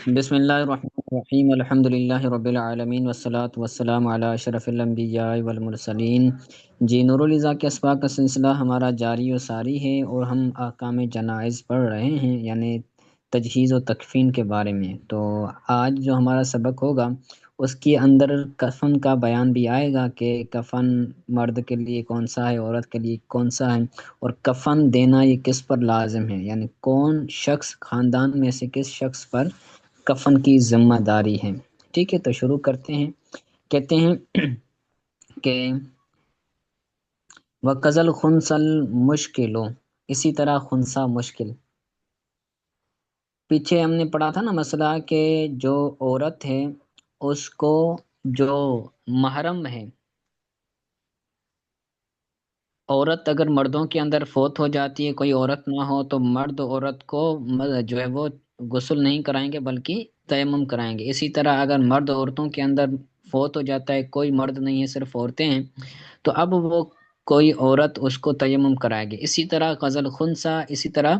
بسم اللہ الرحمن الرحیم الحمد للہ رب العالمین والصلاة والسلام علی اشرف الانبیاء والمرسلین۔ جی، نور الازا کے اسباق کا سلسلہ ہمارا جاری و ساری ہے، اور ہم احکام جنائز پڑھ رہے ہیں، یعنی تجہیز و تکفین کے بارے میں۔ تو آج جو ہمارا سبق ہوگا اس کے اندر کفن کا بیان بھی آئے گا کہ کفن مرد کے لیے کون سا ہے، عورت کے لیے کون سا ہے، اور کفن دینا یہ کس پر لازم ہے، یعنی کون شخص، خاندان میں سے کس شخص پر کفن کی ذمہ داری ہے۔ ٹھیک ہے، تو شروع کرتے ہیں۔ کہتے ہیں کہ وَقَذَا الْخُنْثَ الْمُشْكِلُ، اسی طرح خنثی مشکل۔ پیچھے ہم نے پڑھا تھا نا مسئلہ کہ جو عورت ہے اس کو جو محرم ہے، عورت اگر مردوں کے اندر فوت ہو جاتی ہے، کوئی عورت نہ ہو، تو مرد عورت کو جو ہے وہ غسل نہیں کرائیں گے بلکہ تیمم کرائیں گے۔ اسی طرح اگر مرد عورتوں کے اندر فوت ہو جاتا ہے، کوئی مرد نہیں ہے، صرف عورتیں ہیں، تو اب وہ کوئی عورت اس کو تیمم کرائے گی۔ اسی طرح غزل خنسا، اسی طرح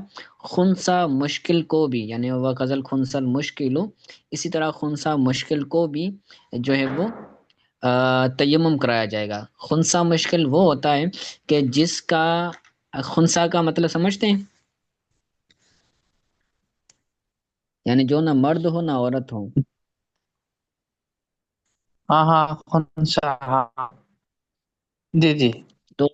خنسا مشکل کو بھی، یعنی وہ غزل خنسا مشکل، اسی طرح خنسا مشکل کو بھی جو ہے وہ تیمم کرایا جائے گا۔ خنسا مشکل وہ ہوتا ہے کہ جس کا، خنسا کا مطلب سمجھتے ہیں، یعنی جو نہ مرد ہو نہ عورت ہو۔ ہاں ہاں، خنسا، ہاں ہاں، جی جی۔ تو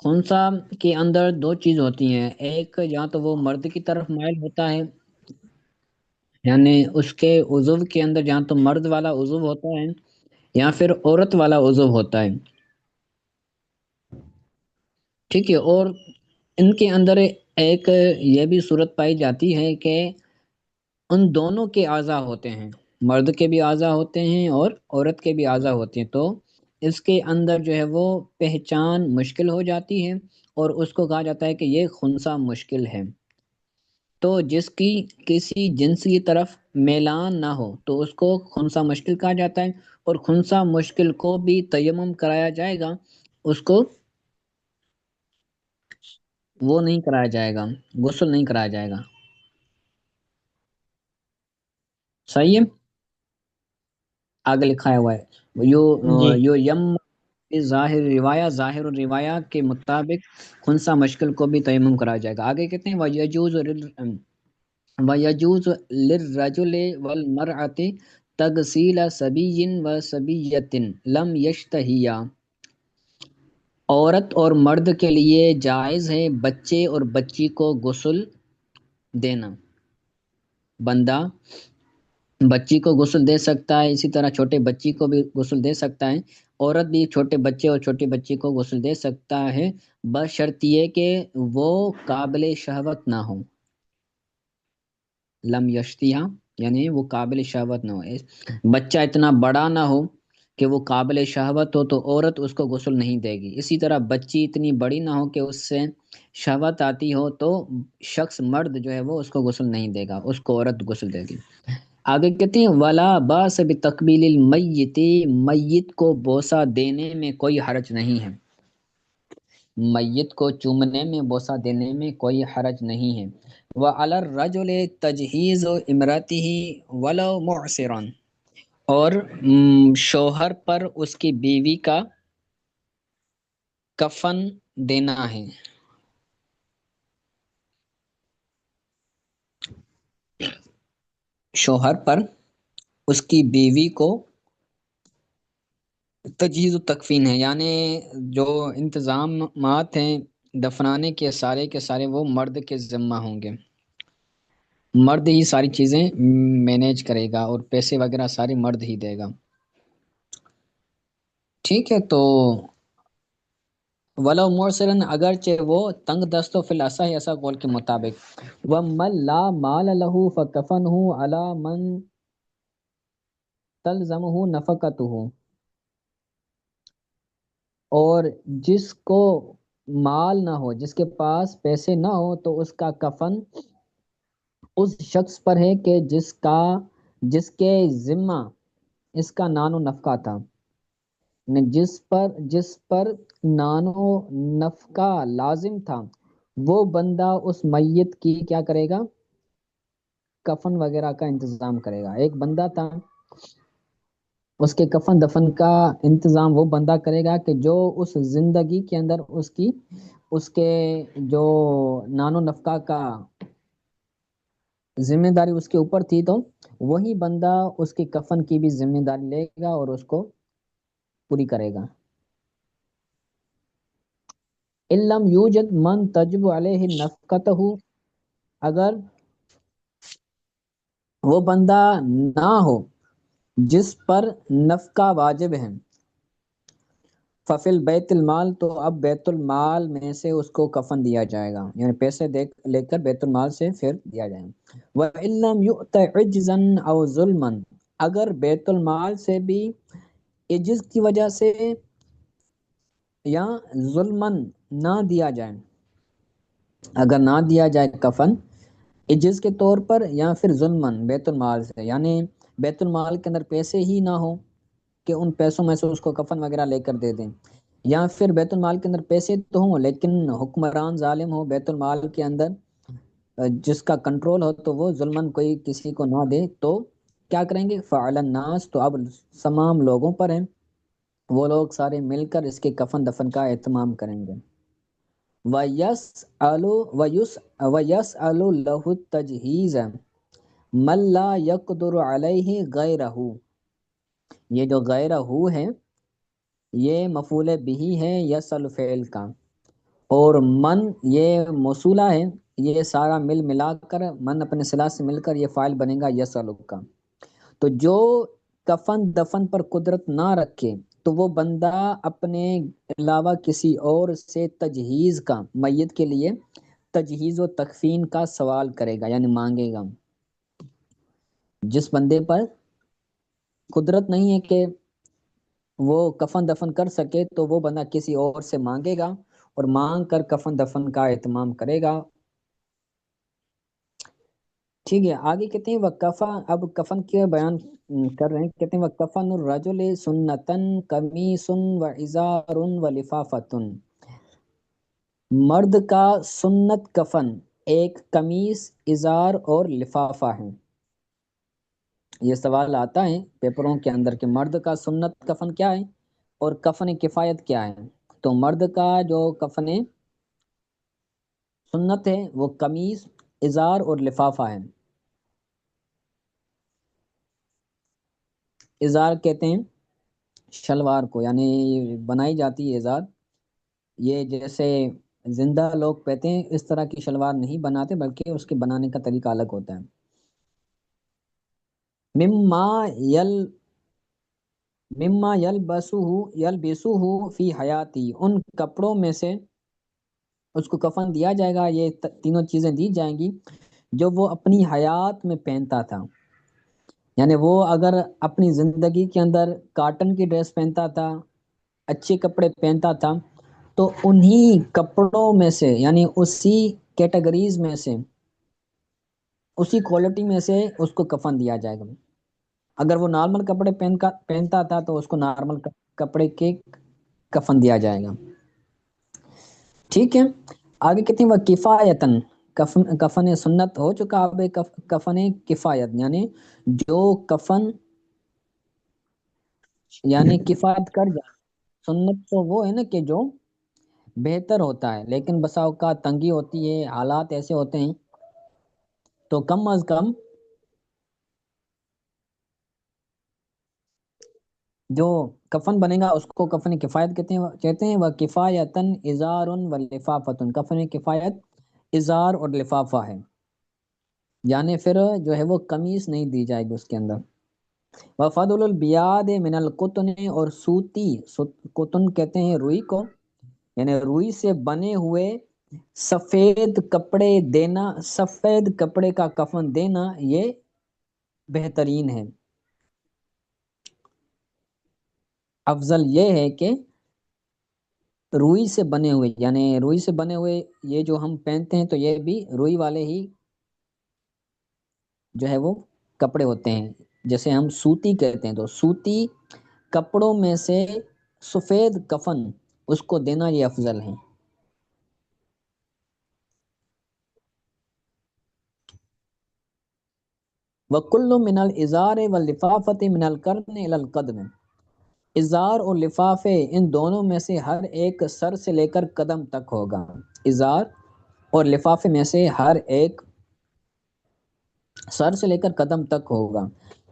خنسا کے اندر دو چیز ہوتی ہیں، ایک یا تو وہ مرد کی طرف مائل ہوتا ہے، یعنی اس کے عضو کے اندر جہاں تو مرد والا عضو ہوتا ہے، یا پھر عورت والا عضو ہوتا ہے۔ ٹھیک ہے، اور ان کے اندر ایک یہ بھی صورت پائی جاتی ہے کہ ان دونوں کے اعضاء ہوتے ہیں، مرد کے بھی اعضاء ہوتے ہیں اور عورت کے بھی اعضاء ہوتے ہیں، تو اس کے اندر جو ہے وہ پہچان مشکل ہو جاتی ہے، اور اس کو کہا جاتا ہے کہ یہ خنثی مشکل ہے۔ تو جس کی کسی جنس کی طرف میلان نہ ہو تو اس کو خنثی مشکل کہا جاتا ہے، اور خنثی مشکل کو بھی تیمم کرایا جائے گا، اس کو وہ نہیں کرایا جائے گا، غسل نہیں کرایا جائے گا۔ صحیح ہے، آگے لکھا ہوا ہے یو جی یو یم ظاہر روایہ، ظاہر الروایہ کے مطابق خنثی مشکل کو بھی تیمم کرایا جائے گا۔ آگے کہتے ہیں وَيَجُوزُ لِلرَّجُلِ وَالْمَرْأَةِ تَغْسِيلَ صَبِيٍّ وَصَبِيَّةٍ لَمْ يَشْتَهِيَا، عورت اور مرد کے لیے جائز ہے بچے اور بچی کو غسل دینا۔ بندہ بچی کو غسل دے سکتا ہے، اسی طرح چھوٹے بچی کو بھی غسل دے سکتا ہے، عورت بھی چھوٹے بچے اور چھوٹی بچی کو غسل دے سکتا ہے، بشرط یہ کہ وہ قابل شہوت نہ ہو۔ لم یشتیہ، یعنی وہ قابل شہوت نہ ہو، بچہ اتنا بڑا نہ ہو کہ وہ قابل شہوت ہو تو عورت اس کو غسل نہیں دے گی، اسی طرح بچی اتنی بڑی نہ ہو کہ اس سے شہوت آتی ہو تو شخص مرد جو ہے وہ اس کو غسل نہیں دے گا، اس کو عورت غسل دے گی۔ آگے کہتے ہیں ولا باس بتقبیل المیت، میت کو بوسہ دینے میں کوئی حرج نہیں ہے، میت کو چومنے میں، بوسہ دینے میں کوئی حرج نہیں ہے۔ وعلی الرجل تجہیز امرأته ولو معسرا، اور شوہر پر اس کی بیوی کا کفن دینا ہے۔ شوہر پر اس کی بیوی کو تجہیز و تکفین ہے، یعنی جو انتظامات ہیں دفنانے کے سارے وہ مرد کے ذمہ ہوں گے، مرد ہی ساری چیزیں مینیج کرے گا، اور پیسے وغیرہ سارے مرد ہی دے گا۔ ٹھیک ہے، تو ولو مرسلن، اگرچہ وہ تنگ دست و فی الاصح، ایسا قول کے مطابق، ومن لا مال له فکفنہ علی من تلزمہ نفقتہ، اور جس کو مال نہ ہو، جس کے پاس پیسے نہ ہو، تو اس کا کفن اس شخص پر ہے کہ جس کے ذمہ اس کا نان و نفقہ تھا، یعنی جس پر نان و نفقہ لازم تھا، وہ بندہ اس میت کی کیا کرے گا؟ کفن وغیرہ کا انتظام کرے گا. ایک بندہ تھا، اس کے کفن دفن کا انتظام وہ بندہ کرے گا کہ جو اس زندگی کے اندر اس کے جو نان و نفقہ کا ذمہ داری اس کے اوپر تھی، تو وہی بندہ اس کے کفن کی بھی ذمہ داری لے گا اور اس کو پوری کرے گا. علم یوجد من تجب علیہ نفقتہ، اگر وہ بندہ نہ ہو جس پر نفقہ واجب ہے، ففل بیت المال، تو اب بیت المال میں سے اس کو کفن دیا جائے گا، یعنی پیسے لے کر بیت المال سے پھر دیا جائے گا. وَإِلَّمْ يُؤْتَ عِجْزًا أَوْ ظُلْمًا، اگر بیت المال سے بھی عجز کی وجہ سے یا ظلمن نہ دیا جائے، اگر نہ دیا جائے کفن عجز کے طور پر یا پھر ظلمن بیت المال سے، یعنی بیت المال کے اندر پیسے ہی نہ ہو کہ ان پیسوں میں سے اس کو کفن وغیرہ لے کر دے دیں، یا پھر بیت المال کے اندر پیسے تو ہوں لیکن حکمران ظالم ہو بیت المال کے اندر، جس کا کنٹرول ہو، تو وہ ظلمن کوئی کسی کو نہ دے، تو کیا کریں گے؟ فعل الناس، تو اب تمام لوگوں پر ہیں، وہ لوگ سارے مل کر اس کے کفن دفن کا اہتمام کریں گے. وَيَسْأَلُ لَهُ التَّجْهِيزَ مَن لَا يَقْدُرُ عَلَيْهِ غَيْرَهُ، یہ جو غیرہو ہے یہ مفعول بہ ہے یسأل فعل کا، اور من یہ موصولہ ہے، یہ سارا ملا کر من اپنے صلہ سے مل کر یہ فاعل بنے گا یسأل کا. تو جو کفن دفن پر قدرت نہ رکھے تو وہ بندہ اپنے علاوہ کسی اور سے تجہیز کا، میت کے لیے تجہیز و تکفین کا سوال کرے گا، یعنی مانگے گا. جس بندے پر قدرت نہیں ہے کہ وہ کفن دفن کر سکے تو وہ بندہ کسی اور سے مانگے گا اور مانگ کر کفن دفن کا اہتمام کرے گا. ٹھیک ہے، آگے کہتے ہیں وکفا، اب کفن کے بیان کر رہے ہیں. کہتے ہیں وکفن الرجل سنتن قمیص و ازار و لفافتن، مرد کا سنت کفن ایک قمیص، ازار اور لفافہ ہے. یہ سوال آتا ہے پیپروں کے اندر کہ مرد کا سنت کفن کیا ہے اور کفن کفایت کیا ہے. تو مرد کا جو کفن سنت ہے وہ قمیص، ازار اور لفافہ ہے. ازار کہتے ہیں شلوار کو، یعنی بنائی جاتی ہے ازار، یہ جیسے زندہ لوگ پہتے ہیں اس طرح کی شلوار نہیں بناتے بلکہ اس کے بنانے کا طریقہ الگ ہوتا ہے. مما یلبسوہ فی حیاتی، ان کپڑوں میں سے اس کو کفن دیا جائے گا. یہ تینوں چیزیں دی جائیں گی جو وہ اپنی حیات میں پہنتا تھا، یعنی وہ اگر اپنی زندگی کے اندر کاٹن کی ڈریس پہنتا تھا، اچھے کپڑے پہنتا تھا، تو انہی کپڑوں میں سے، یعنی اسی کیٹیگریز میں سے، اسی کوالٹی میں سے اس کو کفن دیا جائے گا. اگر وہ نارمل کپڑے پہنتا تھا تو اس کو نارمل کپڑے کے کفن دیا جائے گا. ٹھیک ہے، آگے کہتے ہیں وہ کفایتن، کفن سنت ہو چکا، اب کفن کفایت، یعنی جو کفن یعنی کفایت کر جائے. سنت تو وہ ہے نا کہ جو بہتر ہوتا ہے، لیکن بسا اوقات تنگی ہوتی ہے، حالات ایسے ہوتے ہیں، تو کم از کم جو کفن بنے گا اس کو کفن کفایت کہتے ہیں وہ کفایتن ازار و لفافتن، کفن کفایت ازار اور لفافہ ہے، یعنی پھر جو ہے وہ قمیص نہیں دی جائے گی اس کے اندر. وفضل البیاد من القطن، اور سوتی، قطن کہتے ہیں روئی کو، یعنی روئی سے بنے ہوئے سفید کپڑے دینا، سفید کپڑے کا کفن دینا یہ بہترین ہے. افضل یہ ہے کہ روئی سے بنے ہوئے، یعنی روئی سے بنے ہوئے یہ جو ہم پہنتے ہیں تو یہ بھی روئی والے ہی جو ہے وہ کپڑے ہوتے ہیں. جیسے ہم سوتی کہتے ہیں تو سوتی کپڑوں میں سے سفید کفن اس کو دینا یہ افضل ہے. وکل من الازار واللفافۃ من القرن الی القدم، ازار اور لفافے ان دونوں میں سے ہر ایک سر سے لے کر قدم تک ہوگا، ازار اور لفافے میں سے ہر ایک سر سے لے کر قدم تک ہوگا۔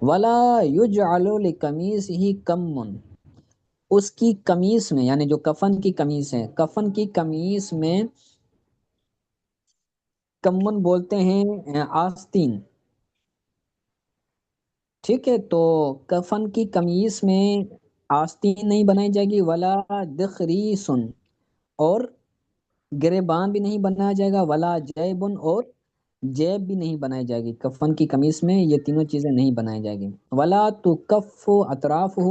ولا یجعل لقمیصہ کم، اس کی قمیص میں یعنی جو کفن کی قمیص ہے، کفن کی قمیص میں کمن بولتے ہیں آستین، ٹھیک ہے، تو کفن کی قمیص میں آستین نہیں بنائی جائے گی، ولا دخریسن، اور گریبان بھی نہیں بنایا جائے گا، ولا جیبن، اور جیب بھی نہیں بنائی جائے گی، کفن کی قمیص میں یہ تینوں چیزیں نہیں بنائی جائے گی۔ ولا تکف اطرافہ،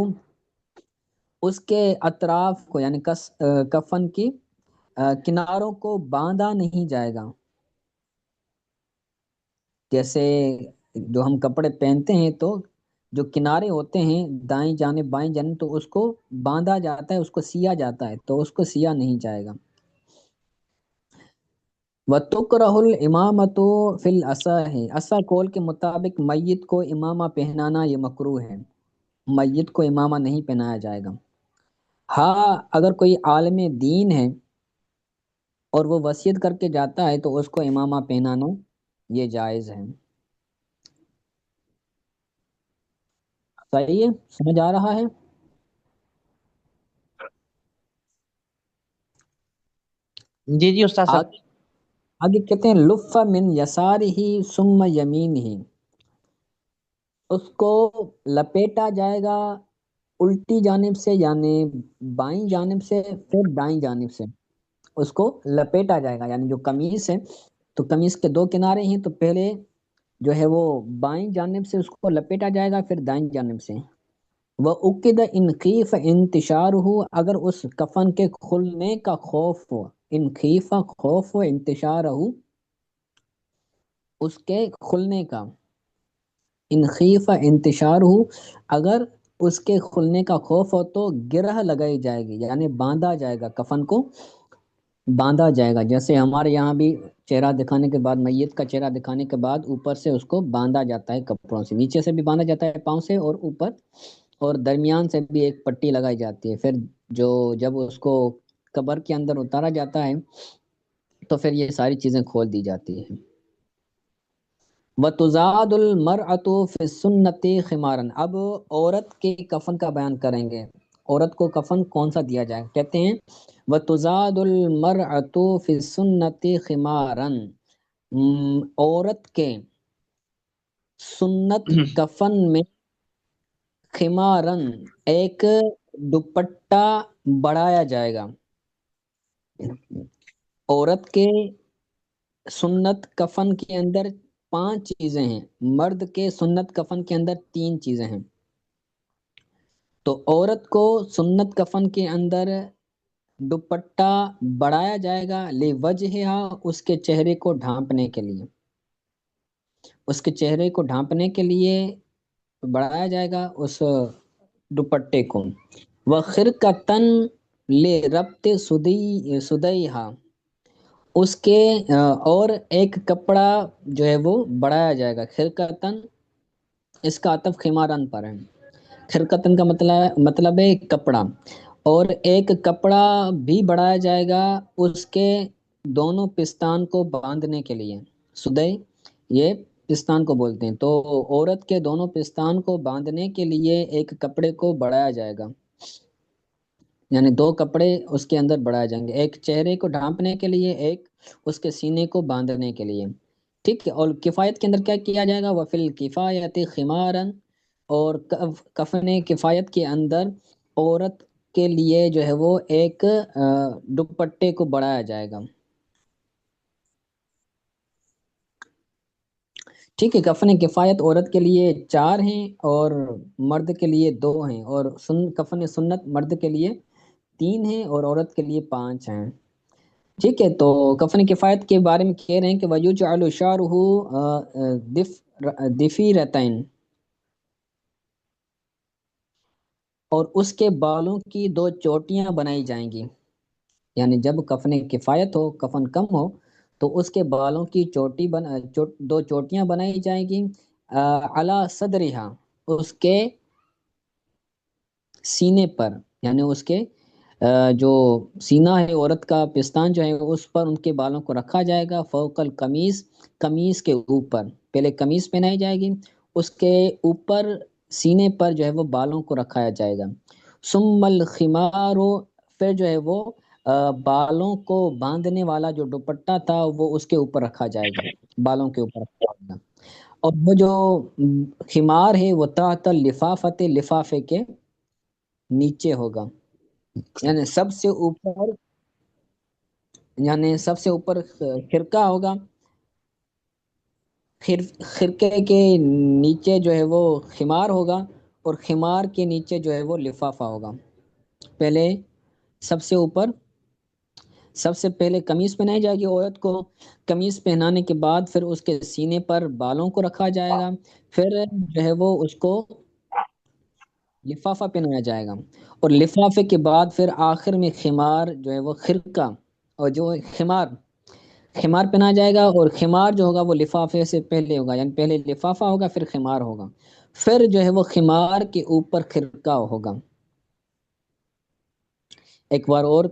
اس کے اطراف کو یعنی کفن کی کناروں کو باندھا نہیں جائے گا، جیسے جو ہم کپڑے پہنتے ہیں تو جو کنارے ہوتے ہیں دائیں جانب بائیں جانب تو اس کو باندھا جاتا ہے، اس کو سیا جاتا ہے، تو اس کو سیا نہیں جائے گا۔ وَتُكْرَهُ الْإِمَامَةُ فِي الْأَصَحِّ، اصح قول کے مطابق میت کو امامہ پہنانا یہ مکروہ ہے، میت کو امامہ نہیں پہنایا جائے گا۔ ہاں اگر کوئی عالم دین ہے اور وہ وصیت کر کے جاتا ہے تو اس کو امامہ پہنانا یہ جائز ہے۔ صحیح ہے، سمجھ آ رہا ہے؟ جی جی استاد صاحب۔ آگے آگے کہتے ہیں لف من یسارہ ثم یمینہ، اس کو لپیٹا جائے گا الٹی جانب سے یعنی بائیں جانب سے، پھر دائیں جانب سے اس کو لپیٹا جائے گا، یعنی جو قمیص ہے تو قمیص کے دو کنارے ہیں تو پہلے جو ہے وہ بائیں جانب سے اس کو لپیٹا جائے گا، پھر دائیں جانب سے۔ وَأُقِدَ إِنْ خِیفَ انتشارہ، اگر اس کفن کے کھلنے کا خوف ہو، ان خیفہ خوف ہو، انتشارہ اس کے کھلنے کا، ان خیفہ انتشارہ اگر اس کے کھلنے کا خوف ہو تو گرہ لگائی جائے گی، یعنی باندھا جائے گا، کفن کو باندھا جائے گا، جیسے ہمارے یہاں بھی چہرہ دکھانے کے بعد، میت کا چہرہ دکھانے کے بعد اوپر سے اس کو باندھا جاتا ہے کپڑوں سے، نیچے سے بھی باندھا جاتا ہے پاؤں سے اور اوپر، اور درمیان سے بھی ایک پٹی لگائی جاتی ہے، پھر جب اس کو قبر کے اندر اتارا جاتا ہے تو پھر یہ ساری چیزیں کھول دی جاتی ہیں۔ وَتُزَادُ الْمَرْأَةُ فِي السُّنَّةِ خِمَارًا، اب عورت کے کفن کا بیان کریں گے، عورت کو کفن کون سا دیا جائے، کہتے ہیں وَتُزَادُ الْمَرْأَةُ فِي السُّنَّةِ خِمَارًا، عورت کے سنت کفن میں خمارن ایک دوپٹہ بڑھایا جائے گا، عورت کے سنت کفن کے اندر 5 چیزیں ہیں، مرد کے سنت کفن کے اندر 3 چیزیں ہیں، تو عورت کو سنت کفن کے اندر دوپٹہ بڑھایا جائے گا لوجہہا، اس کے چہرے کو ڈھانپنے کے لیے، اس کے چہرے کو ڈھانپنے کے لیے بڑھایا جائے گا اس دوپٹے کو۔ وخرقتن لربط سدیہا، اس کے اور ایک کپڑا جو ہے وہ بڑھایا جائے گا، خرقتن اس کا عطف خمارن پر ہے، خرقتن کا مطلب ہے کپڑا، اور ایک کپڑا بھی بڑھایا جائے گا اس کے دونوں پستان کو باندھنے کے لیے، سدے یہ پستان کو بولتے ہیں، تو عورت کے دونوں پستان کو باندھنے کے لیے ایک کپڑے کو بڑھایا جائے گا، یعنی 2 کپڑے اس کے اندر بڑھائے جائیں گے، ایک چہرے کو ڈھانپنے کے لیے، ایک اس کے سینے کو باندھنے کے لیے، ٹھیک ہے۔ اور کفایت کے اندر کیا کیا جائے گا، وفی الکفایت خمارن، اور کفن کفایت کے اندر عورت کے لیے جو ہے وہ ایک دوپٹے کو بڑھایا جائے گا، ٹھیک ہے۔ کفن کفایت عورت کے لیے 4 ہیں اور مرد کے لیے 2 ہیں، اور کفن سنت مرد کے لیے 3 ہیں اور عورت کے لیے 5 ہیں، ٹھیک ہے۔ تو کفن کفایت کے بارے میں کہہ رہے ہیں کہ وَيُجْعَلُ شَعْرُهُ ضِفِيرَتَيْن، اور اس کے بالوں کی 2 چوٹیاں بنائی جائیں گی، یعنی جب کفن کفایت ہو، کفن کم ہو تو اس کے بالوں کی 2 چوٹیاں بنائی جائیں گی، علی صدرہا، اس کے سینے پر، یعنی اس کے جو سینہ ہے عورت کا، پستان جو ہے اس پر ان کے بالوں کو رکھا جائے گا، فوق القمیص، قمیص کے اوپر، پہلے قمیص پہنائی جائے گی، اس کے اوپر سینے پر جو ہے وہ بالوں کو رکھایا جائے گا، ثم الخمار، پھر جو ہے وہ بالوں کو باندھنے والا جو دوپٹہ تھا وہ اس کے اوپر رکھا جائے گا، بالوں کے اوپر رکھا جائے گا، اور وہ جو خمار ہے وہ تحت لفافت، لفافے کے نیچے ہوگا، یعنی سب سے اوپر، یعنی سب سے اوپر خرقہ ہوگا، خرقے کے نیچے جو ہے وہ خمار ہوگا، اور خمار کے نیچے جو ہے وہ لفافہ ہوگا، پہلے سب سے اوپر، سب سے پہلے قمیص پہنائی جائے گی عورت کو، قمیص پہنانے کے بعد پھر اس کے سینے پر بالوں کو رکھا جائے گا، پھر جو ہے وہ اس کو لفافہ پہنایا جائے گا، اور لفافے کے بعد پھر آخر میں خمار جو ہے وہ خرقہ، اور جو خمار، خمار پہنا جائے گا، اور خمار جو ہوگا وہ لفافے سے پہلے ہوگا، یعنی پہلے لفافہ ہوگا پھر خمار ہوگا، پھر جو ہے وہ خمار کے اوپر خرقہ ہوگا۔ ایک بار اور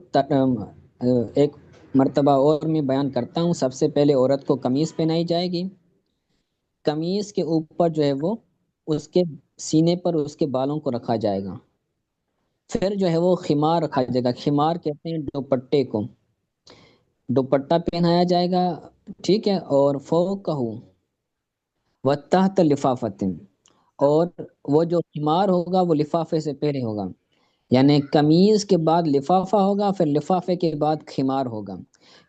ایک مرتبہ اور میں بیان کرتا ہوں، سب سے پہلے عورت کو قمیص پہنائی جائے گی، قمیص کے اوپر جو ہے وہ اس کے سینے پر اس کے بالوں کو رکھا جائے گا، پھر جو ہے وہ خمار رکھا جائے گا، خمار کہتے ہیں دوپٹے کو، دوپٹہ پہنایا جائے گا، ٹھیک ہے، اور فوقہ و تحت لفافت، اور وہ جو خمار ہوگا وہ لفافے سے پہلے ہوگا، یعنی قمیض کے بعد لفافہ ہوگا، پھر لفافے کے بعد خمار ہوگا،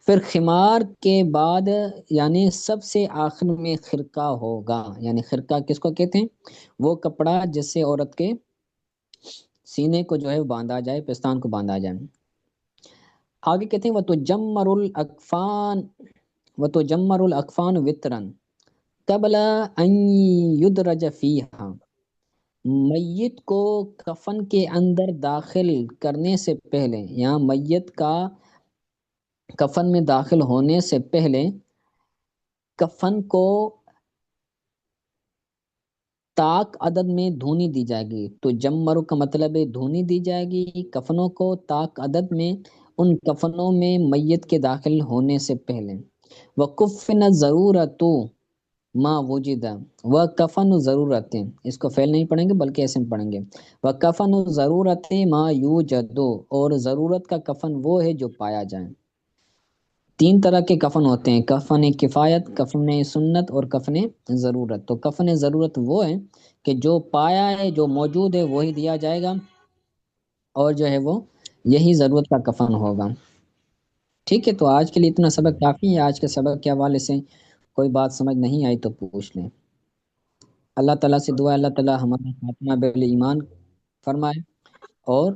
پھر خمار کے بعد یعنی سب سے آخر میں خرقہ ہوگا، یعنی خرقہ کس کو کہتے ہیں؟ وہ کپڑا جس سے عورت کے سینے کو جو ہے باندھا جائے، پستان کو باندھا جائے۔ آگے کہتے ہیں وَتُجَمَّرُ الْأَكْفَانُ وَتُجَمَّرُ الْأَكْفَانُ وِتْرًا قبل ان یدرج فیہا، میت کو کفن کے اندر داخل کرنے سے پہلے، یہاں میت کا کفن میں داخل ہونے سے پہلے کفن کو طاق عدد میں دھونی دی جائے گی، تو جمرو کا مطلب ہے دھونی دی جائے گی کفنوں کو طاق عدد میں، ان کفنوں میں میت کے داخل ہونے سے پہلے، وَكُفِّنَ ضرورت ما وجد، وہ کفن ضرورتیں، اس کو فعل نہیں پڑھیں گے بلکہ ایسے میں پڑھیں گے، وہ کفن ضرورت ما یوجد، اور ضرورت کا کفن وہ ہے جو پایا جائے۔ تین طرح کے کفن ہوتے ہیں، کفن کفایت، کفن سنت، اور کفن ضرورت۔ تو کفن ضرورت وہ ہے کہ جو پایا ہے، جو موجود ہے وہی دیا جائے گا، اور جو ہے وہ یہی ضرورت کا کفن ہوگا۔ ٹھیک ہے، تو آج کے لیے اتنا سبق کافی ہے، آج کے سبق کے حوالے سے کوئی بات سمجھ نہیں آئی تو پوچھ لیں۔ اللہ تعالیٰ سے دعا ہے اللہ تعالیٰ ہمارا خاتمہ بالایمان فرمائے، اور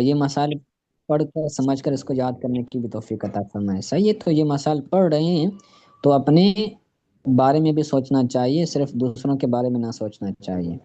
یہ مسائل پڑھ کر سمجھ کر اس کو یاد کرنے کی بھی توفیق عطا فرمائے۔ صحیح ہے، تو یہ مسائل پڑھ رہے ہیں تو اپنے بارے میں بھی سوچنا چاہیے، صرف دوسروں کے بارے میں نہ سوچنا چاہیے۔